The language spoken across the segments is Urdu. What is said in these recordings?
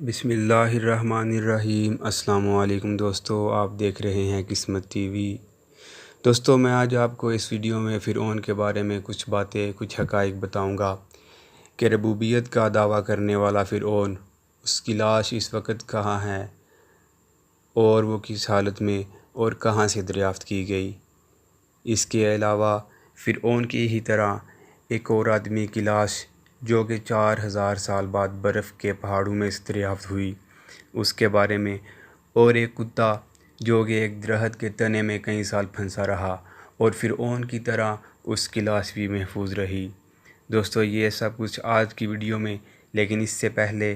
بسم اللہ الرحمن الرحیم۔ السلام علیکم دوستو، آپ دیکھ رہے ہیں قسمت ٹی وی۔ دوستو، میں آج آپ کو اس ویڈیو میں فرعون کے بارے میں کچھ حقائق بتاؤں گا کہ ربوبیت کا دعویٰ کرنے والا فرعون، اس کی لاش اس وقت کہاں ہے اور وہ کس حالت میں اور کہاں سے دریافت کی گئی۔ اس کے علاوہ فرعون کی ہی طرح ایک اور آدمی کی لاش جو کہ 4000 سال بعد برف کے پہاڑوں میں سے دریافت ہوئی، اس کے بارے میں، اور ایک کتا جو کہ ایک درخت کے تنے میں کئی سال پھنسا رہا اور فرعون کی طرح اس کی لاش بھی محفوظ رہی۔ دوستو، یہ سب کچھ آج کی ویڈیو میں، لیکن اس سے پہلے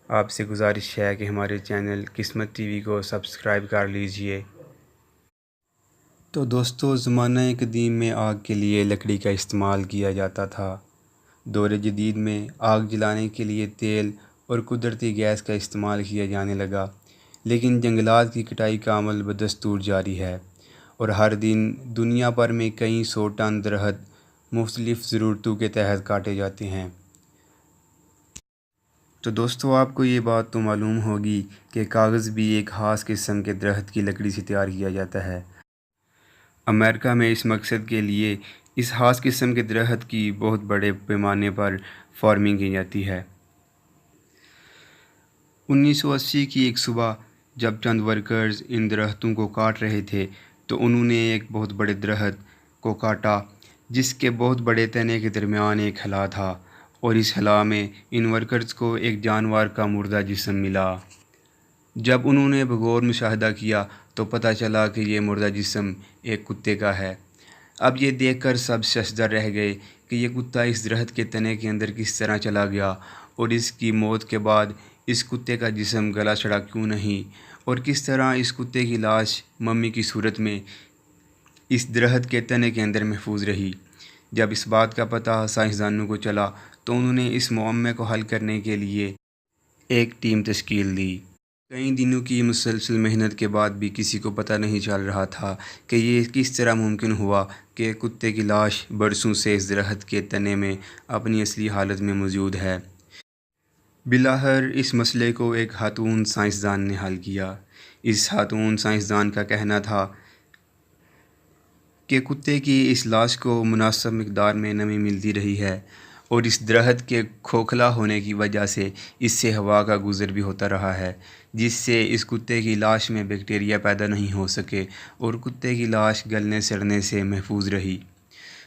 آپ سے گزارش ہے کہ ہمارے چینل قسمت ٹی وی کو سبسکرائب کر لیجئے۔ تو دوستو، زمانہ قدیم میں آگ کے لیے لکڑی کا استعمال کیا جاتا تھا۔ دور جدید میں آگ جلانے کے لیے تیل اور قدرتی گیس کا استعمال کیا جانے لگا، لیکن جنگلات کی کٹائی کا عمل بدستور جاری ہے اور ہر دن دنیا بھر میں کئی 100 ٹن درخت مختلف ضرورتوں کے تحت کاٹے جاتے ہیں۔ تو دوستو، آپ کو یہ بات تو معلوم ہوگی کہ کاغذ بھی ایک خاص قسم کے درخت کی لکڑی سے تیار کیا جاتا ہے۔ امریکہ میں اس مقصد کے لیے اس خاص قسم کے درخت کی بہت بڑے پیمانے پر فارمنگ کی جاتی ہے۔ 1980 کی ایک صبح جب چند ورکرز ان درختوں کو کاٹ رہے تھے تو انہوں نے ایک بہت بڑے درخت کو کاٹا جس کے بہت بڑے تنے کے درمیان ایک خلا تھا، اور اس خلا میں ان ورکرز کو ایک جانور کا مردہ جسم ملا۔ جب انہوں نے بغور مشاہدہ کیا تو پتہ چلا کہ یہ مردہ جسم ایک کتے کا ہے۔ اب یہ دیکھ کر سب ششدر رہ گئے کہ یہ کتا اس درخت کے تنے کے اندر کس طرح چلا گیا، اور اس کی موت کے بعد اس کتے کا جسم گلا سڑا کیوں نہیں، اور کس طرح اس کتے کی لاش ممی کی صورت میں اس درخت کے تنے کے اندر محفوظ رہی۔ جب اس بات کا پتہ سائنسدانوں کو چلا تو انہوں نے اس معمے کو حل کرنے کے لیے ایک ٹیم تشکیل دی۔ کئی دنوں کی مسلسل محنت کے بعد بھی کسی کو پتہ نہیں چل رہا تھا کہ یہ کس طرح ممکن ہوا کہ کتے کی لاش برسوں سے اس درخت کے تنے میں اپنی اصلی حالت میں موجود ہے۔ بالآخر اس مسئلے کو ایک خاتون سائنسدان نے حل کیا۔ اس خاتون سائنسدان کا کہنا تھا کہ کتے کی اس لاش کو مناسب مقدار میں نمی ملتی رہی ہے، اور اس درخت کے کھوکھلا ہونے کی وجہ سے اس سے ہوا کا گزر بھی ہوتا رہا ہے، جس سے اس کتے کی لاش میں بیکٹیریا پیدا نہیں ہو سکے اور کتے کی لاش گلنے سڑنے سے محفوظ رہی۔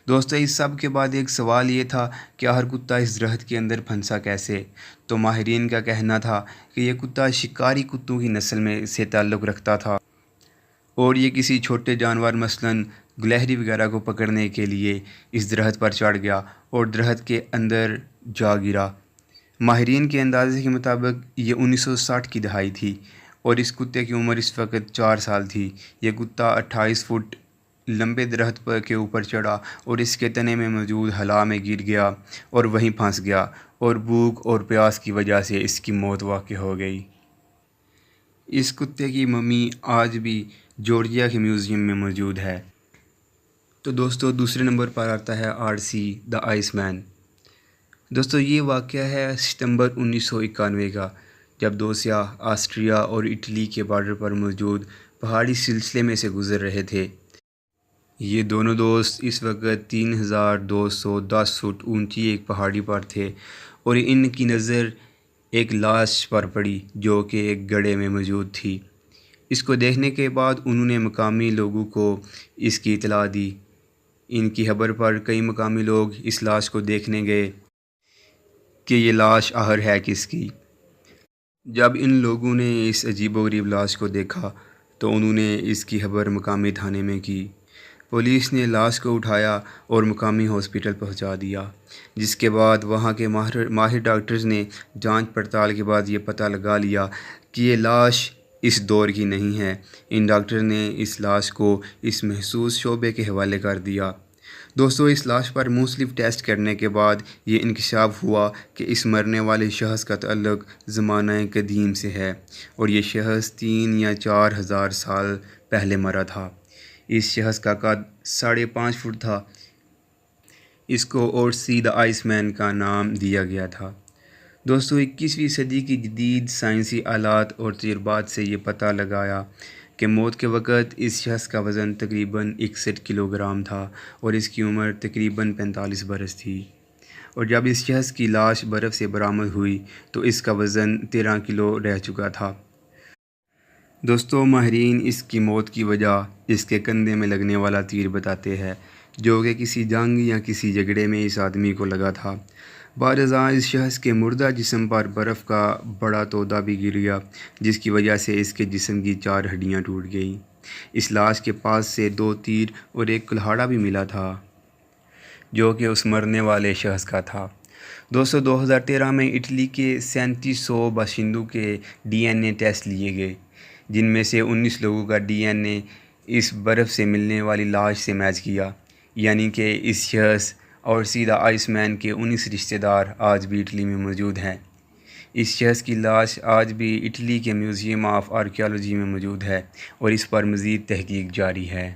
دوستو، اس سب کے بعد ایک سوال یہ تھا کہ ہر کتا اس درخت کے اندر پھنسا کیسے؟ تو ماہرین کا کہنا تھا کہ یہ کتا شکاری کتوں کی نسل میں سے تعلق رکھتا تھا اور یہ کسی چھوٹے جانور مثلاً گلہری وغیرہ کو پکڑنے کے لیے اس درخت پر چڑھ گیا اور درخت کے اندر جا گرا۔ ماہرین کے اندازے کے مطابق یہ 1960 کی دہائی تھی اور اس کتے کی عمر اس وقت 4 سال تھی۔ یہ کتا 28 فٹ لمبے درخت کے اوپر چڑھا اور اس کے تنے میں موجود خلا میں گر گیا اور وہیں پھنس گیا، اور بھوک اور پیاس کی وجہ سے اس کی موت واقع ہو گئی۔ اس کتے کی ممی آج بھی جارجیا کے میوزیم میں موجود ہے۔ تو دوستو، دوسرے نمبر پر آتا ہے RC دا آئس مین۔ دوستو، یہ واقعہ ہے ستمبر 1991 کا، جب دو سیاح آسٹریا اور اٹلی کے بارڈر پر موجود پہاڑی سلسلے میں سے گزر رہے تھے۔ یہ دونوں دوست اس وقت 3210 فٹ اونچی ایک پہاڑی پر تھے اور ان کی نظر ایک لاش پر پڑی جو کہ ایک گڑھے میں موجود تھی۔ اس کو دیکھنے کے بعد انہوں نے مقامی لوگوں کو اس کی اطلاع دی۔ ان کی خبر پر کئی مقامی لوگ اس لاش کو دیکھنے گئے کہ یہ لاش آخر ہے کس کی۔ جب ان لوگوں نے اس عجیب و غریب لاش کو دیکھا تو انہوں نے اس کی خبر مقامی تھانے میں کی۔ پولیس نے لاش کو اٹھایا اور مقامی ہاسپٹل پہنچا دیا، جس کے بعد وہاں کے ماہر ڈاکٹرز نے جانچ پڑتال کے بعد یہ پتہ لگا لیا کہ یہ لاش اس دور کی نہیں ہے۔ ان ڈاکٹر نے اس لاش کو اس محسوس شعبے کے حوالے کر دیا۔ دوستو، اس لاش پر مختلف ٹیسٹ کرنے کے بعد یہ انکشاف ہوا کہ اس مرنے والے شخص کا تعلق زمانہ قدیم سے ہے اور یہ شخص 3 یا 4 ہزار سال پہلے مرا تھا۔ اس شخص کا قد 5.5 فٹ تھا۔ اس کو RC دا آئس مین کا نام دیا گیا تھا۔ دوستو 21ویں صدی کی جدید سائنسی آلات اور تجربات سے یہ پتہ لگایا کہ موت کے وقت اس شخص کا وزن تقریباً 61 کلوگرام تھا اور اس کی عمر تقریباً 45 برس تھی، اور جب اس شخص کی لاش برف سے برآمد ہوئی تو اس کا وزن 13 کلو رہ چکا تھا۔ دوستو ماہرین اس کی موت کی وجہ اس کے کندھے میں لگنے والا تیر بتاتے ہیں، جو کہ کسی جنگ یا کسی جھگڑے میں اس آدمی کو لگا تھا۔ بعد ازاں اس شخص کے مردہ جسم پر برف کا بڑا تودہ بھی گر گیا، جس کی وجہ سے اس کے جسم کی 4 ہڈیاں ٹوٹ گئیں۔ اس لاش کے پاس سے 2 تیر اور ایک کلہاڑا بھی ملا تھا، جو کہ اس مرنے والے شخص کا تھا۔ دوستو 2013 میں اٹلی کے 3700 باشندوں کے ڈی این اے ٹیسٹ لیے گئے، جن میں سے 19 لوگوں کا ڈی این اے اس برف سے ملنے والی لاش سے میچ کیا، یعنی کہ اس شخص اور سیدھا آئس مین کے 19 رشتہ دار آج بھی اٹلی میں موجود ہیں۔ اس شخص کی لاش آج بھی اٹلی کے میوزیم آف آرکیالوجی میں موجود ہے اور اس پر مزید تحقیق جاری ہے۔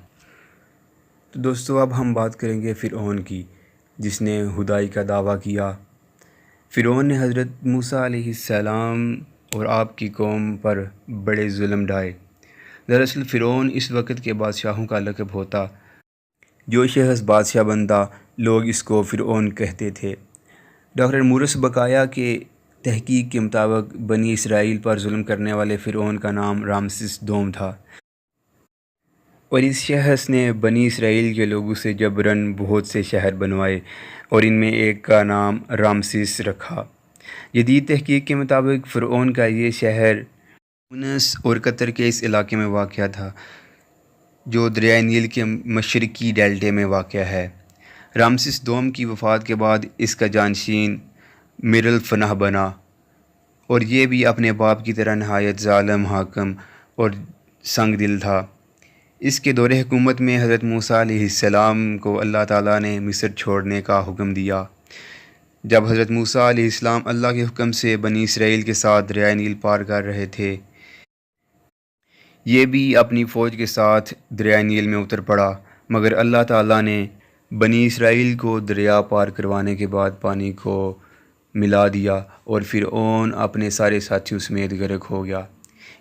تو دوستو اب ہم بات کریں گے فرعون کی، جس نے خدائی کا دعویٰ کیا۔ فرعون نے حضرت موسیٰ علیہ السلام اور آپ کی قوم پر بڑے ظلم ڈھائے۔ دراصل فرعون اس وقت کے بادشاہوں کا لقب ہوتا، جو شخص بادشاہ بنتا لوگ اس کو فرعون کہتے تھے۔ ڈاکٹر مورس بقایا کے تحقیق کے مطابق بنی اسرائیل پر ظلم کرنے والے فرعون کا نام رامسس دوم تھا، اور اس شخص نے بنی اسرائیل کے لوگوں سے جبراً بہت سے شہر بنوائے اور ان میں ایک کا نام رامسس رکھا۔ جدید تحقیق کے مطابق فرعون کا یہ شہر تونس اور قطر کے اس علاقے میں واقع تھا، جو دریائے نیل کے مشرقی ڈیلٹے میں واقع ہے۔ رامسس دوم کی وفات کے بعد اس کا جانشین میرلفنہ بنا، اور یہ بھی اپنے باپ کی طرح نہایت ظالم حاکم اور سنگ دل تھا۔ اس کے دور حکومت میں حضرت موسیٰ علیہ السلام کو اللہ تعالیٰ نے مصر چھوڑنے کا حکم دیا۔ جب حضرت موسیٰ علیہ السلام اللہ کے حکم سے بنی اسرائیل کے ساتھ دریائے نیل پار کر رہے تھے، یہ بھی اپنی فوج کے ساتھ دریائے نیل میں اتر پڑا، مگر اللہ تعالیٰ نے بنی اسرائیل کو دریا پار کروانے کے بعد پانی کو ملا دیا اور فرعون اپنے سارے ساتھیوں سمیت غرق ہو گیا۔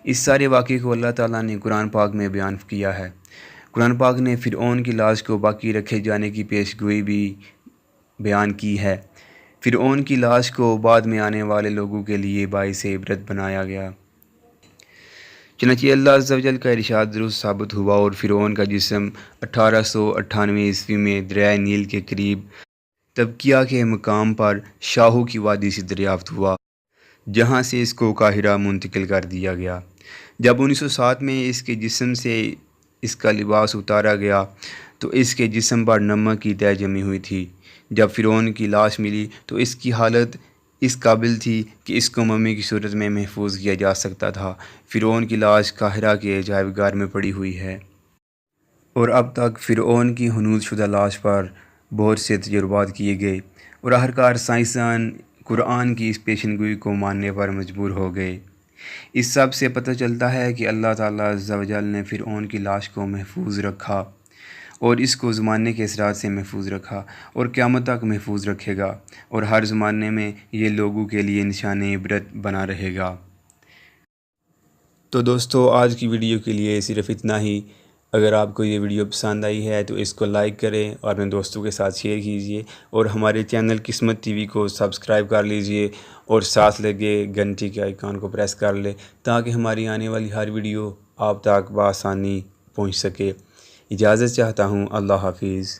اس سارے واقعے کو اللہ تعالیٰ نے قرآن پاک میں بیان کیا ہے۔ قرآن پاک نے فرعون کی لاش کو باقی رکھے جانے کی پیش گوئی بھی بیان کی ہے۔ فرعون کی لاش کو بعد میں آنے والے لوگوں کے لیے باعث عبرت بنایا گیا۔ چنانچہ اللہ عز و جل کا ارشاد درست ثابت ہوا اور فرعون کا جسم 1898 عیسوی میں دریائے نیل کے قریب طبقیہ کے مقام پر شاہو کی وادی سے دریافت ہوا، جہاں سے اس کو قاہرہ منتقل کر دیا گیا۔ جب 1907 میں اس کے جسم سے اس کا لباس اتارا گیا تو اس کے جسم پر نمک کی تہ جمی ہوئی تھی۔ جب فرعون کی لاش ملی تو اس کی حالت اس قابل تھی کہ اس کو ممی کی صورت میں محفوظ کیا جا سکتا تھا۔ فرعون کی لاش قاہرہ کے عجائب گھر میں پڑی ہوئی ہے، اور اب تک فرعون کی حنوط شدہ لاش پر بہت سے تجربات کیے گئے، اور آخرکار سائنسدان قرآن کی اس پیشن گوئی کو ماننے پر مجبور ہو گئے۔ اس سب سے پتہ چلتا ہے کہ اللہ تعالیٰ عز و جل نے فرعون کی لاش کو محفوظ رکھا اور اس کو زمانے کے اثرات سے محفوظ رکھا، اور قیامت تک محفوظ رکھے گا، اور ہر زمانے میں یہ لوگوں کے لیے نشان عبرت بنا رہے گا۔ تو دوستو آج کی ویڈیو کے لیے صرف اتنا ہی۔ اگر آپ کو یہ ویڈیو پسند آئی ہے تو اس کو لائک کریں اور اپنے دوستوں کے ساتھ شیئر کیجیے، اور ہمارے چینل قسمت ٹی وی کو سبسکرائب کر لیجیے اور ساتھ لگے گھنٹی کے آئیکن کو پریس کر لیں، تاکہ ہماری آنے والی ہر ویڈیو آپ تک بآسانی پہنچ سکے۔ اجازت چاہتا ہوں، اللہ حافظ۔